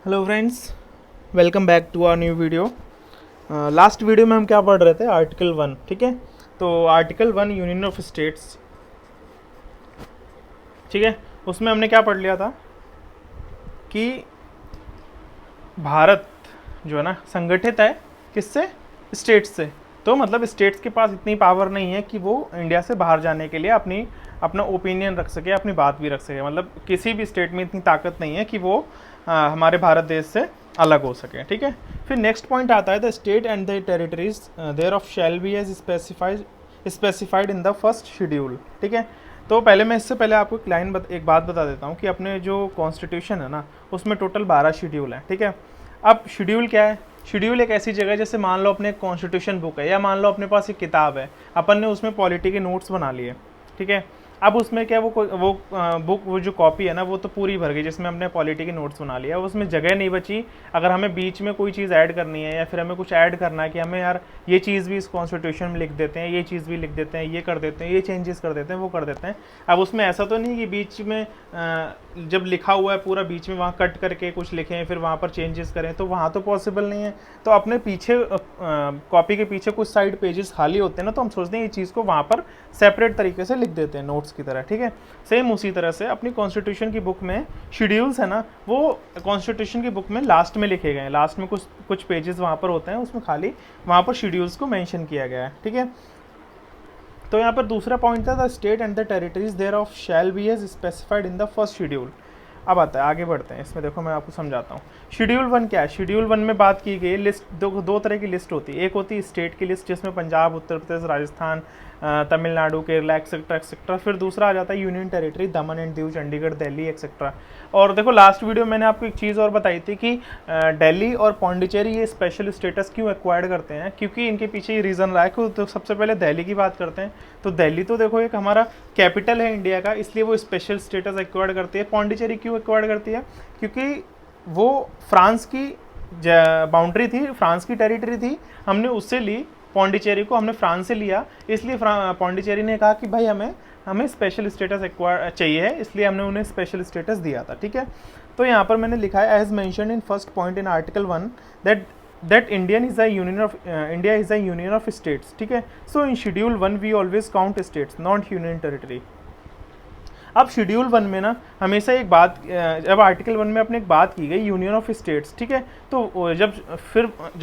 Hello friends, welcome back to our new video. Last video में हम क्या पढ़ रहे थे? आर्टिकल 1। ठीक है, तो आर्टिकल 1 यूनियन ऑफ स्टेट्स, ठीक है, उसमें हमने क्या पढ़ लिया था कि भारत जो है ना संगठित है किससे? स्टेट्स से। तो मतलब स्टेट्स के पास इतनी पावर नहीं है कि वो इंडिया से बाहर जाने के लिए अपना ओपिनियन रख सके, अपनी बात भी रख सके। मतलब किसी भी स्टेट में इतनी ताकत नहीं है कि वो हमारे भारत देश से अलग हो सके। ठीक है, फिर नेक्स्ट पॉइंट आता है the state and the territories thereof shall be as specified in the first schedule. ठीक है, तो पहले मैं इससे पहले आपको एक बात बता देता हूँ कि अपने जो कॉन्स्टिट्यूशन है ना उसमें टोटल 12 शेड्यूल है। ठीक है, अब शेड्यूल क्या है? शेड्यूल एक ऐसी जगह है जैसे मान लो अपने कॉन्स्टिट्यूशन बुक है या मान लो अपने पास एक किताब है, अपन ने उसमें पॉलिटी के नोट्स बना लिए। ठीक है, अब उसमें क्या वो जो कॉपी है ना वो तो पूरी भर गई जिसमें हमने पॉलिटी के नोट्स बना लिया, उसमें जगह नहीं बची। अगर हमें बीच में कोई चीज़ ऐड करनी है या फिर हमें कुछ ऐड करना है कि हमें यार ये चीज़ भी इस कॉन्स्टिट्यूशन में लिख देते हैं, ये चीज़ भी लिख देते हैं, ये कर देते हैं, ये चेंजेस कर देते हैं, वो कर देते हैं। अब उसमें ऐसा तो नहीं कि बीच में जब लिखा हुआ है पूरा बीच में वहाँ कट करके कुछ लिखें फिर वहाँ पर चेंजेस करें, तो वहाँ तो पॉसिबल नहीं है। तो अपने पीछे कॉपी के पीछे कुछ साइड पेजेस खाली होते हैं ना, तो हम सोचते हैं ये चीज़ को वहाँ पर सेपरेट तरीके से लिख देते हैं नोट्स की तरह। ठीक है, सेम उसी तरह से अपनी कॉन्स्टिट्यूशन की बुक में शेड्यूल्स है ना वो कॉन्स्टिट्यूशन की बुक में लास्ट में लिखे गए हैं। लास्ट में कुछ पेजेस वहाँ पर होते हैं, उसमें खाली वहाँ पर शेड्यूल्स को मेंशन किया गया है। ठीक है, तो यहाँ पर दूसरा पॉइंट था the state and the territories thereof shall be as specified in the first schedule. अब आता है, आगे बढ़ते हैं इसमें। देखो मैं आपको समझाता हूँ। शेड्यूल 1 क्या है? शेड्यूल 1 में बात की गई लिस्ट, दो तरह की लिस्ट होती है। एक होती है स्टेट की लिस्ट जिसमें पंजाब, उत्तर प्रदेश, राजस्थान, तमिलनाडु, केरला एक्सेट्रा एक्सेट्रा। फिर दूसरा आ जाता है union territory, Daman and Diu, Chandigarh, Delhi etcetera. और देखो लास्ट वीडियो मैंने आपको एक चीज़ और बताई थी कि दिल्ली और पौंडीचेरी ये स्पेशल स्टेटस क्यों एक्वायर्ड करते हैं, क्योंकि इनके पीछे ये रीज़न रहा है कि तो सबसे पहले दिल्ली की बात करते हैं। तो दिल्ली तो देखो एक हमारा कैपिटल है इंडिया का, इसलिए वो स्पेशल स्टेटस एक्वायर्ड करती है। पौंडीचेरी क्यों एक्वायर्ड करती है? क्योंकि वो फ्रांस की बाउंड्री थी, फ्रांस की टेरिटरी थी, हमने उससे ली। पौंडीचेरी को हमने फ्रांस से लिया, इसलिए पौंडीचेरी ने कहा कि भाई हमें स्पेशल स्टेटस एक्वायर चाहिए है, इसलिए हमने उन्हें स्पेशल स्टेटस दिया था। ठीक है, तो यहाँ पर मैंने लिखा है as mentioned in first point in article 1 that India is a union of states. ठीक है, so in schedule 1 we always count states not union territory. अब शेड्यूल 1 में ना हमेशा एक बात, जब आर्टिकल 1 में अपने एक बात की गई यूनियन ऑफ स्टेट्स, ठीक है, तो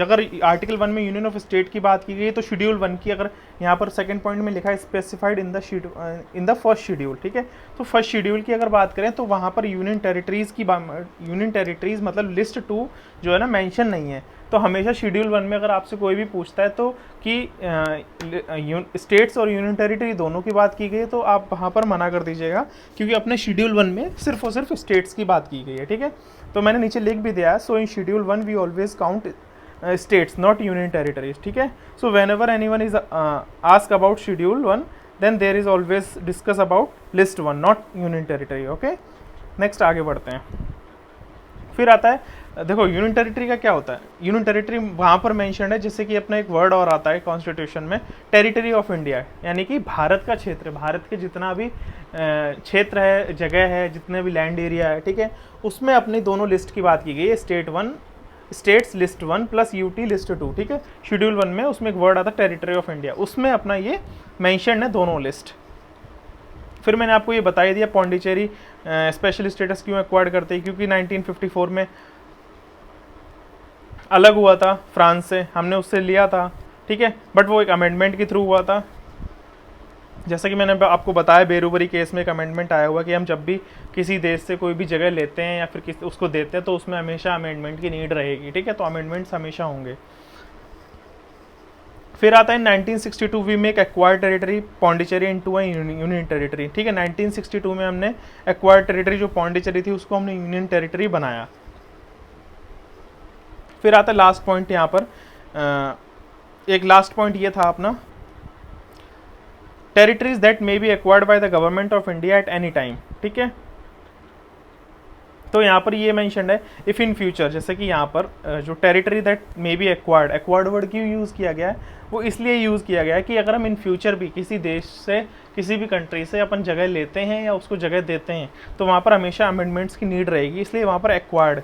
अगर आर्टिकल 1 में यूनियन ऑफ स्टेट की बात की गई तो शेड्यूल 1 की अगर यहाँ पर सेकंड पॉइंट में लिखा है specified in the first schedule. ठीक है, तो फर्स्ट शेड्यूल की अगर बात करें तो वहाँ पर यूनियन टेरिटरीज मतलब लिस्ट 2 जो है ना मेंशन नहीं है। तो हमेशा शेड्यूल 1 में अगर आपसे कोई भी पूछता है तो कि स्टेट्स और यूनियन टेरिटरी दोनों की बात की गई है तो आप वहाँ पर मना कर दीजिएगा, क्योंकि अपने शेड्यूल 1 में सिर्फ और सिर्फ स्टेट्स की बात की गई है। ठीक है, तो मैंने नीचे लिख भी दिया है, so in schedule 1 we always count states not union territories. ठीक है, so whenever anyone is ask about schedule 1 then there is always discuss about list 1 not union territory. Okay, next आगे बढ़ते हैं। फिर आता है, देखो union territory का क्या होता है? यूनियन टेरिटरी वहाँ पर मेंशन है जैसे कि अपना एक वर्ड और आता है कॉन्स्टिट्यूशन में, टेरिटरी ऑफ इंडिया, यानी कि भारत का क्षेत्र, भारत के जितना भी क्षेत्र है, जगह है, जितने भी लैंड एरिया है, ठीक है, उसमें अपनी दोनों लिस्ट की बात की गई है। States list 1 plus UT list 2। ठीक है, शेड्यूल 1 में उसमें एक वर्ड आता है टेरिटरी ऑफ इंडिया, उसमें अपना ये मेंशन है दोनों लिस्ट। फिर मैंने आपको ये बता ही दिया पौंडीचेरी स्पेशल स्टेटस क्यों एक्वायर्ड करते हैं, क्योंकि 1954 में अलग हुआ था फ्रांस से, हमने उससे लिया था। ठीक है, बट वो एक अमेंडमेंट के थ्रू हुआ था। जैसा कि मैंने आपको बताया बेरूबरी केस में एक अमेंडमेंट आया हुआ कि हम जब भी किसी देश से कोई भी जगह लेते हैं या फिर उसको देते हैं तो उसमें हमेशा अमेंडमेंट की नीड रहेगी। ठीक है, तो अमेंडमेंट्स हमेशा होंगे। फिर आता है 1962 we make acquired territory Pondicherry into a union territory. ठीक है, 1962 में हमने एक्वायर्ड टेरिटरी जो पौंडीचेरी थी उसको हमने यूनियन टेरिटरी बनाया। फिर आता है लास्ट पॉइंट, यहाँ पर एक लास्ट पॉइंट ये था अपना, territories that may be acquired by the government of India at any time. ठीक है, तो यहाँ पर ये मेंशन है इफ़ इन फ्यूचर, जैसे कि यहाँ पर जो territory that may be acquired word क्यों यूज़ किया गया है? वो इसलिए यूज़ किया गया है कि अगर हम इन फ्यूचर भी किसी देश से, किसी भी कंट्री से अपन जगह लेते हैं या उसको जगह देते हैं तो वहाँ पर हमेशा अमेंडमेंट्स की नीड रहेगी, इसलिए वहाँ पर एक्वायर्ड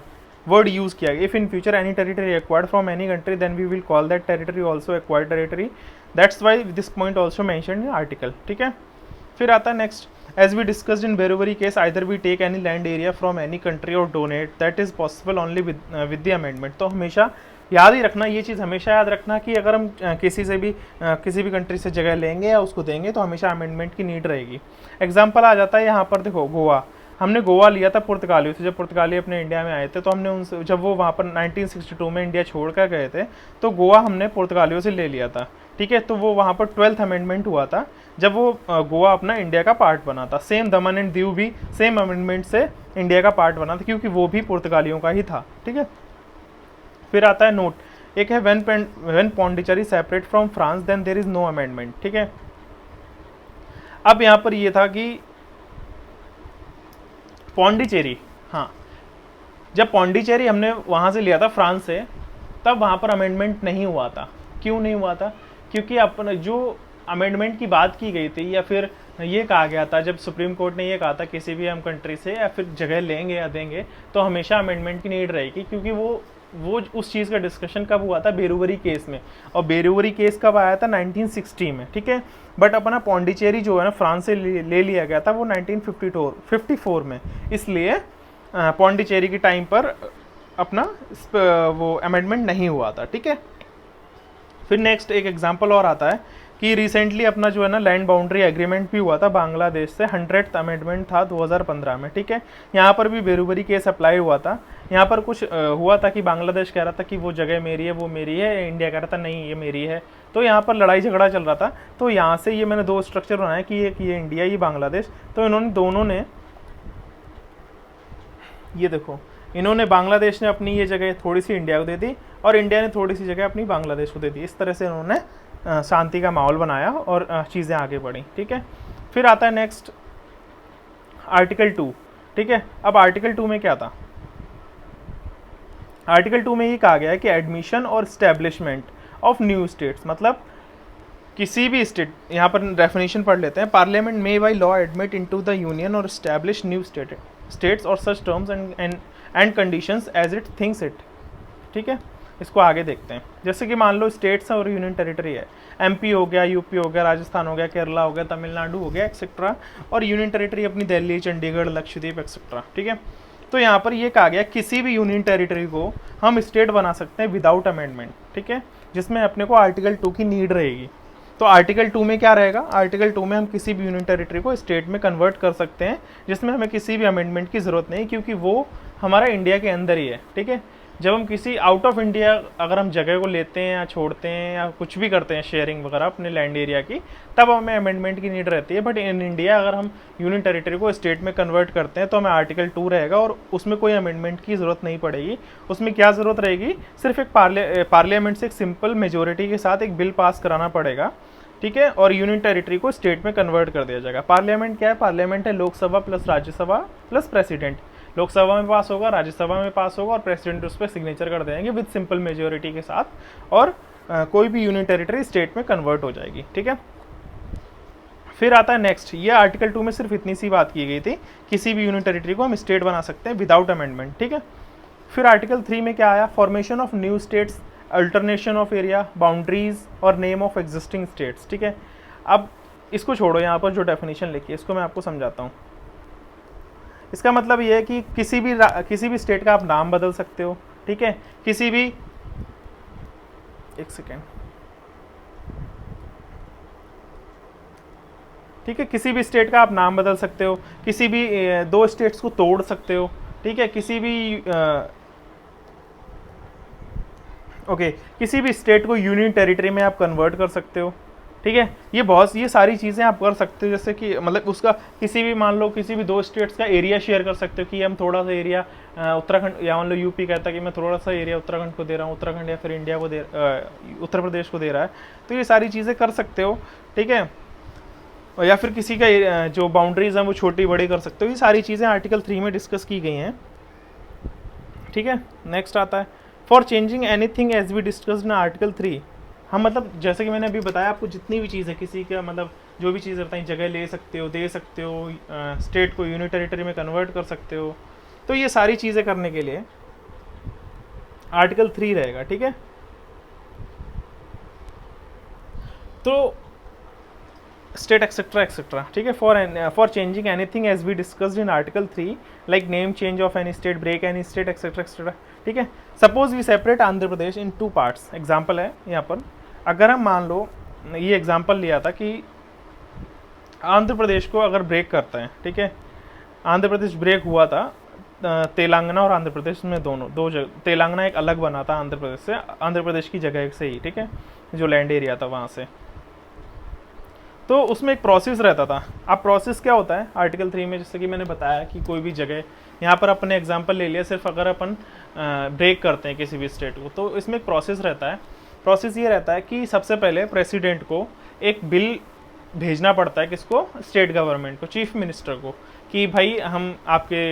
वर्ड यूज़ किया गया। If in future any territory acquired from any country then we will call that territory also acquired territory, that's why this point also mention in article. ठीक है, फिर आता है next, as we discussed in Berubari case either we take any land area from any country और donate, that is possible only with the amendment. तो हमेशा याद ही रखना, ये चीज़ हमेशा याद रखना कि अगर हम किसी से भी किसी भी कंट्री से जगह लेंगे या उसको देंगे तो हमेशा अमेंडमेंट की नीड रहेगी। एग्जाम्पल आ जाता है यहाँ पर, देखो गोवा, हमने गोवा लिया था पुर्तगालियों से। जब पुर्तगाली अपने इंडिया में आए थे तो हमने उनसे, जब वो वहाँ पर 1962 में इंडिया छोड़ कर गए थे तो गोवा हमने पुर्तगालियों से ले लिया था। ठीक है, तो वो वहाँ पर 12th अमेंडमेंट हुआ था जब वो गोवा अपना इंडिया का पार्ट बना था। सेम दमन एंड दीव भी सेम अमेंडमेंट से इंडिया का पार्ट बना था क्योंकि वो भी पुर्तगालियों का ही था। ठीक है, फिर आता है नोट, एक है when Pondicherry separate from France then there is no amendment. ठीक है, अब यहाँ पर ये था कि पौंडीचेरी, हाँ, जब पौंडीचेरी हमने वहाँ से लिया था फ्रांस से, तब वहाँ पर अमेंडमेंट नहीं हुआ था। क्यों नहीं हुआ था? क्योंकि अपने जो अमेंडमेंट की बात की गई थी या फिर ये कहा गया था, जब सुप्रीम कोर्ट ने ये कहा था किसी भी हम कंट्री से या फिर जगह लेंगे या देंगे तो हमेशा अमेंडमेंट की नीड रहेगी, क्योंकि वो उस चीज़ का डिस्कशन कब हुआ था? बेरुवरी केस में। और बेरुवरी केस कब आया था? 1960 में। ठीक है, बट अपना पौंडीचेरी जो है ना फ्रांस से ले लिया गया था वो 1954 में, इसलिए पौंडीचेरी के टाइम पर अपना वो अमेंडमेंट नहीं हुआ था। ठीक है, फिर नेक्स्ट एक एग्जांपल और आता है कि रिसेंटली अपना जो है ना लैंड बाउंड्री एग्रीमेंट भी हुआ था बांग्लादेश से, 100th अमेंडमेंट था 2015 में। ठीक है, यहाँ पर भी बेरुवरी केस अप्लाई हुआ था। यहाँ पर कुछ हुआ था कि बांग्लादेश कह रहा था कि वो जगह मेरी है, वो मेरी है, इंडिया कह रहा था नहीं ये मेरी है, तो यहाँ पर लड़ाई झगड़ा चल रहा था। तो यहाँ से ये मैंने दो स्ट्रक्चर बनाया कि ये इंडिया, ये बांग्लादेश। तो इन्होंने दोनों ने, ये देखो, इन्होंने बांग्लादेश ने अपनी ये जगह थोड़ी सी इंडिया को दे दी और इंडिया ने थोड़ी सी जगह अपनी बांग्लादेश को दे दी। इस तरह से इन्होंने शांति का माहौल बनाया और चीज़ें आगे बढ़ी। ठीक है, फिर आता है नेक्स्ट आर्टिकल 2। ठीक है, अब आर्टिकल 2 में क्या था? आर्टिकल 2 में ये कहा गया है कि एडमिशन और स्टैब्लिशमेंट ऑफ न्यू स्टेट्स, मतलब किसी भी स्टेट, यहाँ पर डेफिनेशन पढ़ लेते हैं, parliament may by law admit into the union और स्टैब्लिश न्यू स्टेट्स और such terms and conditions as it thinks it. ठीक है, इसको आगे देखते हैं। जैसे कि मान लो स्टेट्स और यूनियन टेरिटरी है, एमपी हो गया, यूपी हो गया, राजस्थान हो गया, केरला हो गया, तमिलनाडु हो गया, एक्सेट्रा, और यूनियन टेरिटरी अपनी दिल्ली, चंडीगढ़, लक्षद्वीप, एक्सेट्रा। ठीक है, तो यहाँ पर ये कहा गया किसी भी यूनियन टेरिटरी को हम स्टेट बना सकते हैं विदाउट अमेंडमेंट। ठीक है, जिसमें अपने को आर्टिकल 2 की नीड रहेगी। तो आर्टिकल 2 में क्या रहेगा? आर्टिकल 2 में हम किसी भी यूनियन टेरिटरी को स्टेट में कन्वर्ट कर सकते हैं, जिसमें हमें किसी भी अमेंडमेंट की ज़रूरत नहीं, क्योंकि वो हमारा इंडिया के अंदर ही है। ठीक है, जब हम किसी आउट ऑफ इंडिया अगर हम जगह को लेते हैं या छोड़ते हैं या कुछ भी करते हैं शेयरिंग वगैरह अपने लैंड एरिया की, तब हमें अमेंडमेंट की नीड रहती है। बट इन इंडिया अगर हम यूनियन टेरिटरी को स्टेट में कन्वर्ट करते हैं तो हमें आर्टिकल 2 रहेगा और उसमें कोई अमेंडमेंट की ज़रूरत नहीं पड़ेगी। उसमें क्या ज़रूरत रहेगी? सिर्फ एक पार्लियामेंट से एक सिंपल मेजोरिटी के साथ एक बिल पास कराना पड़ेगा। ठीक है, और यूनियन टेरिटरी को स्टेट में कन्वर्ट कर दिया जाएगा। पार्लियामेंट क्या है? पार्लियामेंट है Lok Sabha plus Rajya Sabha plus president. Lok Sabha में पास होगा, राज्यसभा में पास होगा और प्रेसिडेंट उस पर सिग्नेचर कर देंगे विद सिंपल मेजोरिटी के साथ, और कोई भी यूनियन टेरिटरी स्टेट में कन्वर्ट हो जाएगी। ठीक है, फिर आता है नेक्स्ट, ये आर्टिकल 2 में सिर्फ इतनी सी बात की गई थी, किसी भी यूनियन टेरिटरी को हम स्टेट बना सकते हैं विदाउट अमेंडमेंट। ठीक है, फिर आर्टिकल 3 में क्या आया? Formation of new states, alternation of area, boundaries और नेम ऑफ एग्जिस्टिंग स्टेट्स। ठीक है, अब इसको छोड़ो, यहाँ पर जो डेफिनेशन लिखी है इसको मैं आपको समझाता हूँ। इसका मतलब ये है कि किसी भी स्टेट का आप नाम बदल सकते हो। ठीक है, किसी भी, एक सेकेंड, ठीक है, किसी भी स्टेट का आप नाम बदल सकते हो, किसी भी दो स्टेट्स को तोड़ सकते हो। ठीक है, किसी भी स्टेट को यूनियन टेरिटरी में आप कन्वर्ट कर सकते हो। ठीक है, ये सारी चीज़ें आप कर सकते हो। जैसे कि मतलब उसका किसी भी, मान लो किसी भी दो स्टेट्स का एरिया शेयर कर सकते हो कि हम थोड़ा सा एरिया उत्तराखंड, या मान लो यूपी कहता है कि मैं थोड़ा सा एरिया उत्तराखंड को दे रहा हूँ, उत्तराखंड या फिर इंडिया को उत्तर प्रदेश को दे रहा है, तो ये सारी चीज़ें कर सकते हो। ठीक है, या फिर किसी का जो बाउंड्रीज हैं वो छोटी बड़ी कर सकते हो। ये सारी चीज़ें आर्टिकल 3 में डिस्कस की गई हैं। ठीक है, नेक्स्ट आता है for changing anything as we discussed in article 3। हम मतलब जैसे कि मैंने अभी बताया आपको, जितनी भी चीज़ है किसी का मतलब जो भी चीज़ बताई, जगह ले सकते हो, दे सकते हो, स्टेट को यूनियन टेरिटरी में कन्वर्ट कर सकते हो। तो ये सारी चीज़ें करने के लिए आर्टिकल 3 रहेगा, ठीक है। तो स्टेट एक्सेट्रा एक्सेट्रा, ठीक है, for changing anything as we discussed in article 3 like name change of any state, break any state, etcetera etcetera, ठीक है। Suppose we separate Andhra Pradesh in 2 parts, example है यहाँ पर। अगर हम मान लो ये एग्जाम्पल लिया था कि आंध्र प्रदेश को अगर ब्रेक करते हैं, ठीक है, आंध्र प्रदेश ब्रेक हुआ था तेलंगाना और आंध्र प्रदेश में दो जगह, तेलंगाना एक अलग बना था आंध्र प्रदेश से, आंध्र प्रदेश की जगह से ही, ठीक है, जो लैंड एरिया था वहाँ से। तो उसमें एक प्रोसेस रहता था। अब प्रोसेस क्या होता है आर्टिकल 3 में, जैसे कि मैंने बताया कि कोई भी जगह, यहाँ पर अपने एग्जांपल ले लिया, सिर्फ अगर अपन ब्रेक करते हैं किसी भी स्टेट को, तो इसमें एक प्रोसेस रहता है। प्रोसेस ये रहता है कि सबसे पहले प्रेसिडेंट को एक बिल भेजना पड़ता है, किसको, स्टेट गवर्नमेंट को, चीफ मिनिस्टर को, कि भाई हम आपके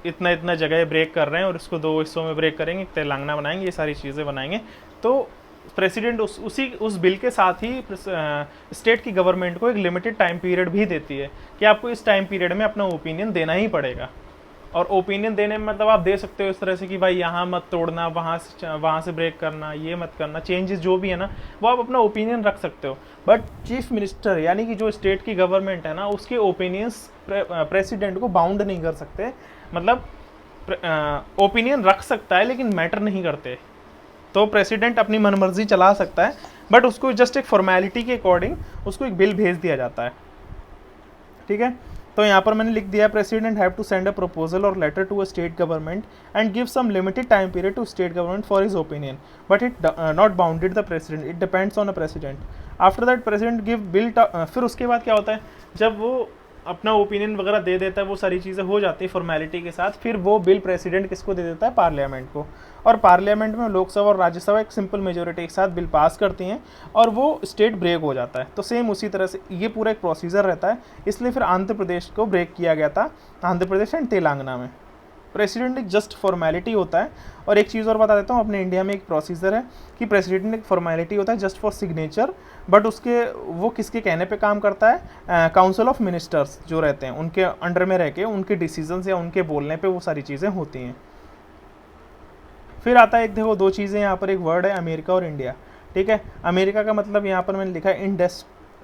इतना इतना जगह ब्रेक कर रहे हैं और इसको 2 हिस्सों में ब्रेक करेंगे, तेलंगाना बनाएंगे, ये सारी चीज़ें बनाएंगे। तो प्रेसिडेंट उस बिल के साथ ही स्टेट की गवर्नमेंट को एक लिमिटेड टाइम पीरियड भी देती है कि आपको इस टाइम पीरियड में अपना ओपिनियन देना ही पड़ेगा। और ओपिनियन देने में मतलब आप दे सकते हो इस तरह से कि भाई यहाँ मत तोड़ना, वहाँ से ब्रेक करना, ये मत करना, चेंजेस जो भी है ना वो आप अपना ओपिनियन रख सकते हो। बट चीफ मिनिस्टर यानी कि जो स्टेट की गवर्नमेंट है ना, उसके ओपिनियंस प्रेसिडेंट को बाउंड नहीं कर सकते, मतलब ओपिनियन रख सकता है लेकिन मैटर नहीं करते। तो प्रेसिडेंट अपनी मनमर्जी चला सकता है, बट उसको जस्ट एक फॉर्मेलिटी के अकॉर्डिंग उसको एक बिल भेज दिया जाता है, ठीक है। तो यहाँ पर मैंने लिख दिया, president have to send a proposal और letter to a state government and give some limited time period to state government for his opinion, but it not bounded the president, it depends on a president. After that president give bill, फिर उसके बाद क्या होता है, जब वो अपना opinion वगैरह दे देता है, वो सारी चीज़ें हो जाती है फॉर्मेलिटी के साथ, फिर वो बिल प्रेसिडेंट किसको दे देता है, पार्लियामेंट को। और पार्लियामेंट में लोकसभा और राज्यसभा एक सिंपल मेजोरिटी के साथ बिल पास करती हैं और वो स्टेट ब्रेक हो जाता है। तो सेम उसी तरह से ये पूरा एक प्रोसीजर रहता है, इसलिए फिर आंध्र प्रदेश को ब्रेक किया गया था, आंध्र प्रदेश एंड तेलंगाना में। प्रेसिडेंट एक जस्ट फॉर्मेलिटी होता है। और एक चीज़ और बता देता हूँ, अपने इंडिया में एक प्रोसीजर है कि प्रेसिडेंट एक फॉर्मेलिटी होता है जस्ट फॉर सिग्नेचर, बट उसके वो किसके कहने पे काम करता है, काउंसिल ऑफ मिनिस्टर्स जो रहते हैं उनके अंडर में रह के उनके डिसीजंस या उनके बोलने पे वो सारी चीज़ें होती हैं। फिर आता है एक, देखो 2 चीज़ें यहाँ पर, एक वर्ड है अमेरिका और इंडिया, ठीक है। अमेरिका का मतलब यहाँ पर मैंने लिखा है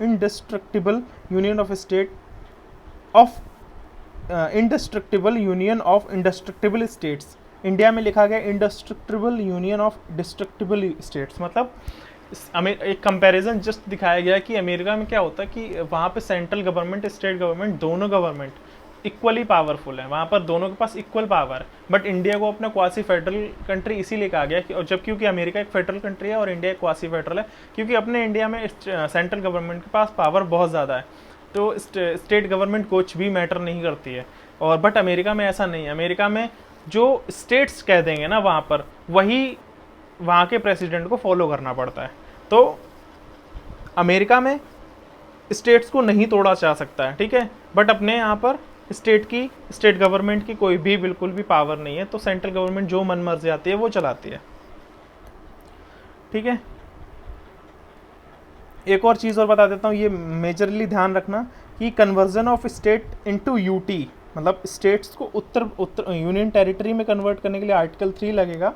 इंडेस्ट्रक्टिबल union of state of इंडेस्ट्रक्टिबल union of इंडेस्ट्रक्टिबल states. India में लिखा गया इंडेस्ट्रक्टिबल यूनियन ऑफ डिस्ट्रक्टिबल स्टेट्स। मतलब एक कंपैरिजन जस्ट दिखाया गया कि अमेरिका में क्या होता है कि वहाँ पे सेंट्रल गवर्नमेंट, स्टेट गवर्नमेंट, दोनों गवर्नमेंट इक्वली पावरफुल है, वहाँ पर दोनों के पास इक्वल पावर है। बट इंडिया को अपना क्वासी फेडरल कंट्री इसीलिए कहा गया कि, और जब क्योंकि अमेरिका एक फेडरल कंट्री है और इंडिया एक क्वासी फेडरल है, क्योंकि अपने इंडिया में सेंट्रल गवर्नमेंट के पास पावर बहुत ज़्यादा है, तो स्टेट गवर्नमेंट कुछ भी मैटर नहीं करती है। और बट अमेरिका में ऐसा नहीं है, अमेरिका में जो स्टेट्स कह देंगे ना वहाँ पर, वही वहाँ के प्रेसिडेंट को फॉलो करना पड़ता है। तो अमेरिका में स्टेट्स को नहीं तोड़ा जा सकता है, ठीक है, बट अपने यहाँ पर स्टेट गवर्नमेंट की कोई भी बिल्कुल भी पावर नहीं है, तो सेंट्रल गवर्नमेंट जो मन मर्जी आती है वो चलाती है, ठीक है। एक और चीज़ और बता देता हूँ, ये मेजरली ध्यान रखना कि conversion of state into UT, मतलब स्टेट्स को उत्तर यूनियन टेरिटरी में कन्वर्ट करने के लिए आर्टिकल 3 लगेगा,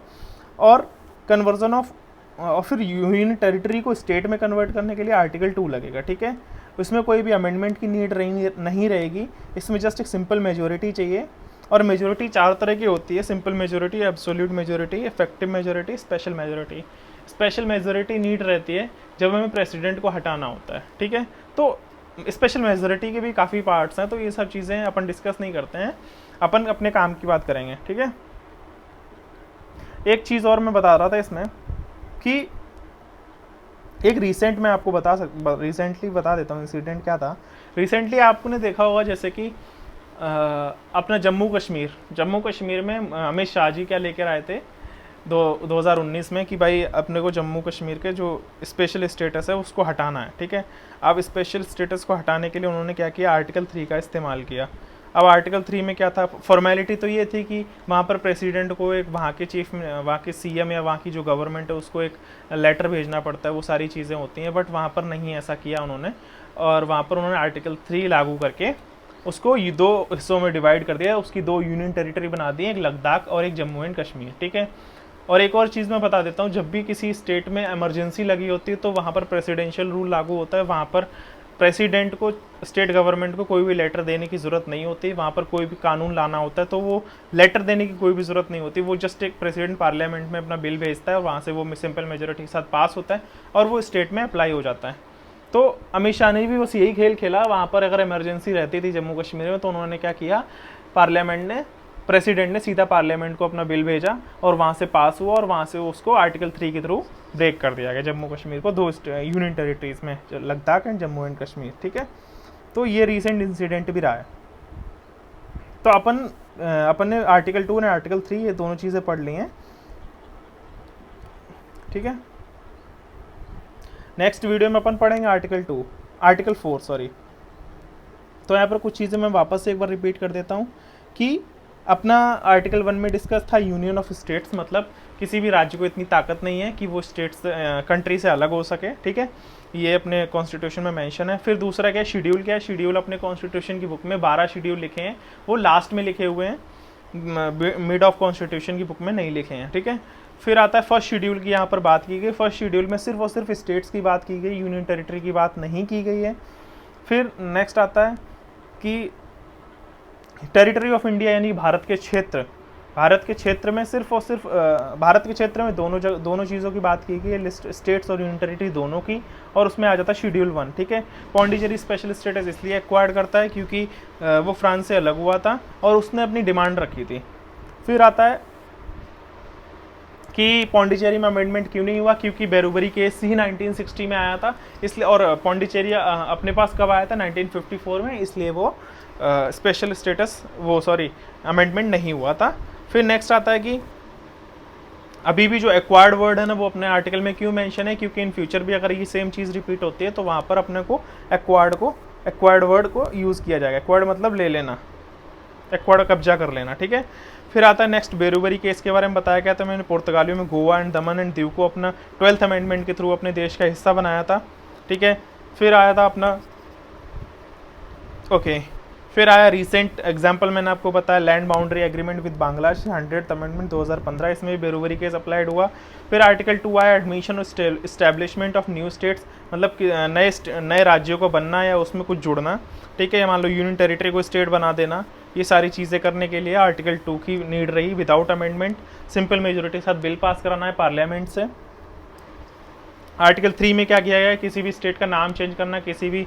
और कन्वर्जन ऑफ और फिर यूनियन टेरिटरी को स्टेट में कन्वर्ट करने के लिए आर्टिकल 2 लगेगा, ठीक है। इसमें कोई भी अमेंडमेंट की नीड नहीं रहेगी, इसमें जस्ट एक सिंपल मेजोरिटी चाहिए। और मेजोरिटी 4 तरह की होती है, simple majority, absolute majority, effective majority, special majority. Special majority need रहती है जब हमें प्रेसिडेंट को हटाना होता है, ठीक है। तो स्पेशल मेजोरिटी के भी काफ़ी पार्ट्स हैं, तो ये सब चीज़ें अपन डिस्कस नहीं करते हैं, अपन अपने काम की बात करेंगे, ठीक है। एक चीज़ और मैं बता रहा था इसमें कि एक रिसेंट मैं आपको रिसेंटली बता देता हूँ इंसिडेंट क्या था। रिसेंटली आपने देखा होगा जैसे कि अपना जम्मू कश्मीर में अमित शाह जी क्या लेकर आए थे 2019 में कि भाई अपने को जम्मू कश्मीर के जो स्पेशल स्टेटस है उसको हटाना है, ठीक है। अब स्पेशल स्टेटस को हटाने के लिए उन्होंने क्या किया, आर्टिकल 3 का इस्तेमाल किया। अब आर्टिकल 3 में क्या था, फॉर्मेलिटी तो ये थी कि वहाँ पर प्रेसिडेंट को एक वहाँ के सीएम या वहाँ की जो गवर्नमेंट है उसको एक लेटर भेजना पड़ता है, वो सारी चीज़ें होती हैं, बट वहाँ पर नहीं ऐसा किया उन्होंने। और वहाँ पर उन्होंने आर्टिकल 3 लागू करके उसको 2 हिस्सों में डिवाइड कर दिया, उसकी 2 यूनियन टेरिटरी बना दी, एक लद्दाख और एक जम्मू एंड कश्मीर, ठीक है। और एक और चीज़ मैं बता देता हूँ, जब भी किसी स्टेट में इमरजेंसी लगी होती है तो वहाँ पर प्रेसिडेंशियल रूल लागू होता है। वहाँ पर प्रेसिडेंट को, स्टेट गवर्नमेंट को कोई भी लेटर देने की ज़रूरत नहीं होती। वहाँ पर कोई भी कानून लाना होता है तो वो लेटर देने की कोई भी ज़रूरत नहीं होती। वो जस्ट एक प्रेसिडेंट पार्लियामेंट में अपना बिल भेजता है और वहाँ से वो सिंपल मेजोरिटी के साथ पास होता है और वो स्टेट में अप्लाई हो जाता है। तो अमित शाह ने भी बस यही खेल खेला। वहाँ पर अगर इमरजेंसी रहती थी जम्मू कश्मीर में तो उन्होंने क्या किया, पार्लियामेंट ने, प्रेसिडेंट ने सीधा पार्लियामेंट को अपना बिल भेजा और वहाँ से पास हुआ और वहाँ से उसको आर्टिकल 3 के थ्रू ब्रेक कर दिया गया जम्मू कश्मीर को, 2 यूनियन टेरिटरीज में, लद्दाख एंड जम्मू एंड कश्मीर। ठीक है, तो ये रिसेंट इंसिडेंट भी रहा है। तो अपन ने आर्टिकल 2 और आर्टिकल 3 ये दोनों चीज़ें पढ़ ली हैं। ठीक है, नेक्स्ट वीडियो में अपन पढ़ेंगे आर्टिकल 4 सॉरी। तो यहाँ पर कुछ चीज़ें मैं वापस से एक बार रिपीट कर देता हूँ कि अपना आर्टिकल 1 में डिस्कस था यूनियन ऑफ स्टेट्स, मतलब किसी भी राज्य को इतनी ताकत नहीं है कि वो स्टेट्स कंट्री से अलग हो सके। ठीक है, ये अपने कॉन्स्टिट्यूशन में मेंशन है। फिर दूसरा क्या है, शेड्यूल क्या है। शेड्यूल अपने कॉन्स्टिट्यूशन की बुक में 12 शेड्यूल लिखे हैं, वो लास्ट में लिखे हुए हैं, मिड ऑफ कॉन्स्टिट्यूशन की बुक में नहीं लिखे हैं। ठीक है, फिर आता है फर्स्ट शेड्यूल की, यहाँ पर बात की गई। फर्स्ट शेड्यूल में सिर्फ और सिर्फ स्टेट्स की बात की गई, यूनियन टेरिटरी की बात नहीं की गई है। फिर नेक्स्ट आता है कि टेरिटरी ऑफ इंडिया यानी भारत के क्षेत्र में सिर्फ और सिर्फ भारत के क्षेत्र में दोनों चीज़ों की बात की गई है, लिस्ट स्टेट्स और यूनियन टेरिटरी दोनों की, और उसमें आ जाता है शेड्यूल 1। ठीक है, पौंडीचेरी स्पेशल स्टेटस इसलिए एक्वायर्ड करता है क्योंकि वो फ्रांस से अलग हुआ था और उसने अपनी डिमांड रखी थी। फिर आता है कि पौंडीचेरी में अमेंडमेंट क्यों नहीं हुआ, क्योंकि बेरूबरी केस ही 1960 में आया था इसलिए, और पौंडीचेरी अपने पास कब आया था, 1954 में, इसलिए वो स्पेशल स्टेटस अमेंडमेंट नहीं हुआ था। फिर नेक्स्ट आता है कि अभी भी जो एक्वायर्ड वर्ड है ना वो अपने आर्टिकल में क्यों मेंशन है, क्योंकि इन फ्यूचर भी अगर ये सेम चीज़ रिपीट होती है तो वहाँ पर अपने को एक्वायर्ड वर्ड को यूज़ किया जाएगा। एक्वायर्ड मतलब ले लेना, एक्वायर्ड कब्जा कर लेना। ठीक है, फिर आता है नेक्स्ट बेरूबरी केस के बारे में बताया गया था मैंने। पुर्तगालियों में Goa and Daman and Diu को अपना 12th अमेंडमेंट के थ्रू अपने देश का हिस्सा बनाया था। ठीक है, फिर आया था अपना फिर आया रिसेंट एग्जाम्पल मैंने आपको बताया land boundary agreement with Bangladesh, 100th amendment 2015, इसमें भी बेरूबरी केस अप्लाइड हुआ। फिर आर्टिकल 2 आया एडमिशन और इस्टेब्लिशमेंट ऑफ न्यू स्टेट्स, मतलब नए राज्यों को बनना या उसमें कुछ जुड़ना। ठीक है, मान लो यूनियन टेरिटरी को स्टेट बना देना, ये सारी चीज़ें करने के लिए आर्टिकल 2 की नीड रही। विदाउट अमेंडमेंट सिंपल मेजोरिटी के साथ बिल पास कराना है पार्लियामेंट से। आर्टिकल 3 में क्या किया गया है, किसी भी स्टेट का नाम चेंज करना, किसी भी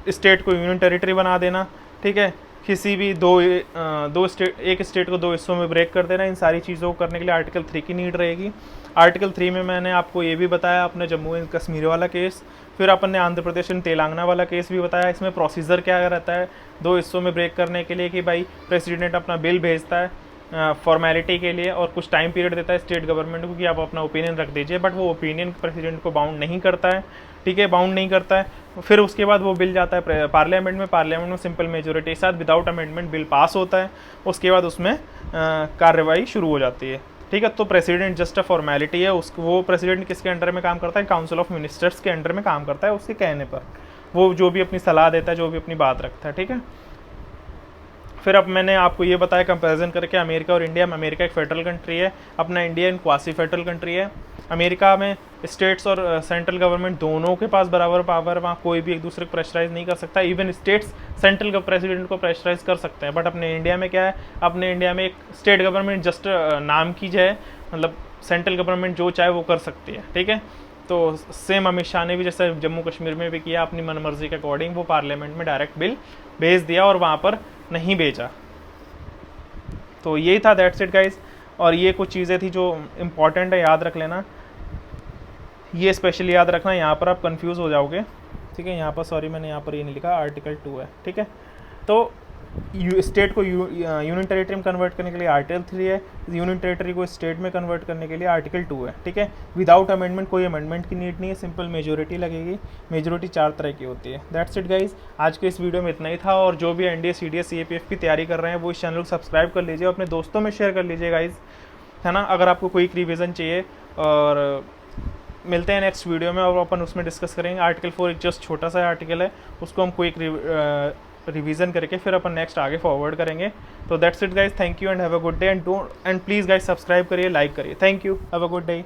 स्टेट को यूनियन टेरिटरी बना देना। ठीक है, किसी भी एक स्टेट को 2 हिस्सों में ब्रेक कर देना, इन सारी चीज़ों को करने के लिए आर्टिकल 3 की नीड रहेगी। आर्टिकल 3 में मैंने आपको ये भी बताया अपने जम्मू एंड कश्मीर वाला केस, फिर अपन ने आंध्र प्रदेश एंड तेलंगाना वाला केस भी बताया। इसमें प्रोसीजर क्या रहता है 2 हिस्सों में ब्रेक करने के लिए कि भाई प्रेसिडेंट अपना बिल भेजता है फॉर्मेलिटी के लिए और कुछ टाइम पीरियड देता है स्टेट गवर्नमेंट को कि आप अपना ओपिनियन रख दीजिए, बट वो ओपिनियन प्रेसिडेंट को बाउंड नहीं करता है। ठीक है, बाउंड नहीं करता है। फिर उसके बाद वो बिल जाता है पार्लियामेंट में सिंपल मेजोरिटी के साथ विदाउट अमेंडमेंट बिल पास होता है। उसके बाद उसमें कार्रवाई शुरू हो जाती है। ठीक है, तो प्रेसिडेंट जस्ट अ फॉर्मेलिटी है। वो प्रेसिडेंट किसके अंडर में काम करता है, काउंसिल ऑफ मिनिस्टर्स के अंडर में काम करता है। उसके कहने पर वो जो भी अपनी सलाह देता है, जो भी अपनी बात रखता है। ठीक है, फिर अब मैंने आपको ये बताया कंपैरिजन करके अमेरिका और इंडिया में। अमेरिका एक फेडरल कंट्री है, अपना इंडिया एक क्वासी फेडरल कंट्री है। अमेरिका में स्टेट्स और सेंट्रल गवर्नमेंट दोनों के पास बराबर पावर, वहाँ कोई भी एक दूसरे को प्रेशराइज नहीं कर सकता। इवन स्टेट्स सेंट्रल प्रेसिडेंट को प्रेशराइज कर सकते हैं, बट अपने इंडिया में क्या है, अपने इंडिया में एक स्टेट गवर्नमेंट जस्ट नाम की है, मतलब सेंट्रल गवर्नमेंट जो चाहे वो कर सकती है। ठीक है, तो सेम अमित शाह ने भी जैसे जम्मू कश्मीर में भी किया, अपनी मनमर्जी के अकॉर्डिंग वो पार्लियामेंट में डायरेक्ट बिल भेज दिया और वहाँ पर नहीं भेजा। तो यही था, दैट्स इट गाइस। और ये कुछ चीज़ें थी जो इम्पॉर्टेंट है, याद रख लेना, ये स्पेशली याद रखना, यहाँ पर आप कंफ्यूज हो जाओगे। ठीक है, यहाँ पर मैंने यहाँ पर ये नहीं लिखा, आर्टिकल 2 है। ठीक है, तो स्टेट को यूनियन टेरिटरी में कन्वर्ट करने के लिए आर्टिकल 3 है, यूनियन टेरिटरी को स्टेट में कन्वर्ट करने के लिए आर्टिकल 2 है। ठीक है, विदाउट अमेंडमेंट कोई अमेंडमेंट की नीड नहीं है, सिंपल मेजोरिटी लगेगी। मेजोरिटी 4 तरह की होती है। दैट्स इट गाइज, आज के इस वीडियो में इतना ही था। और जो भी एनडीए सीडीएस सीएपीएफ की तैयारी कर रहे हैं वो इस चैनल को सब्सक्राइब कर लीजिए और अपने दोस्तों में शेयर कर लीजिए गाइज, है ना। अगर आपको कोई रिविज़न चाहिए, और मिलते हैं नेक्स्ट वीडियो में और अपन उसमें डिस्कस करेंगे। आर्टिकल 4 एक जस्ट छोटा सा आर्टिकल है, उसको हम कोई रिवीजन करके फिर अपन नेक्स्ट आगे फॉरवर्ड करेंगे। तो that's it guys, thank you and have a good day, and please guys subscribe करिए, लाइक करिए। Thank you, have a good day.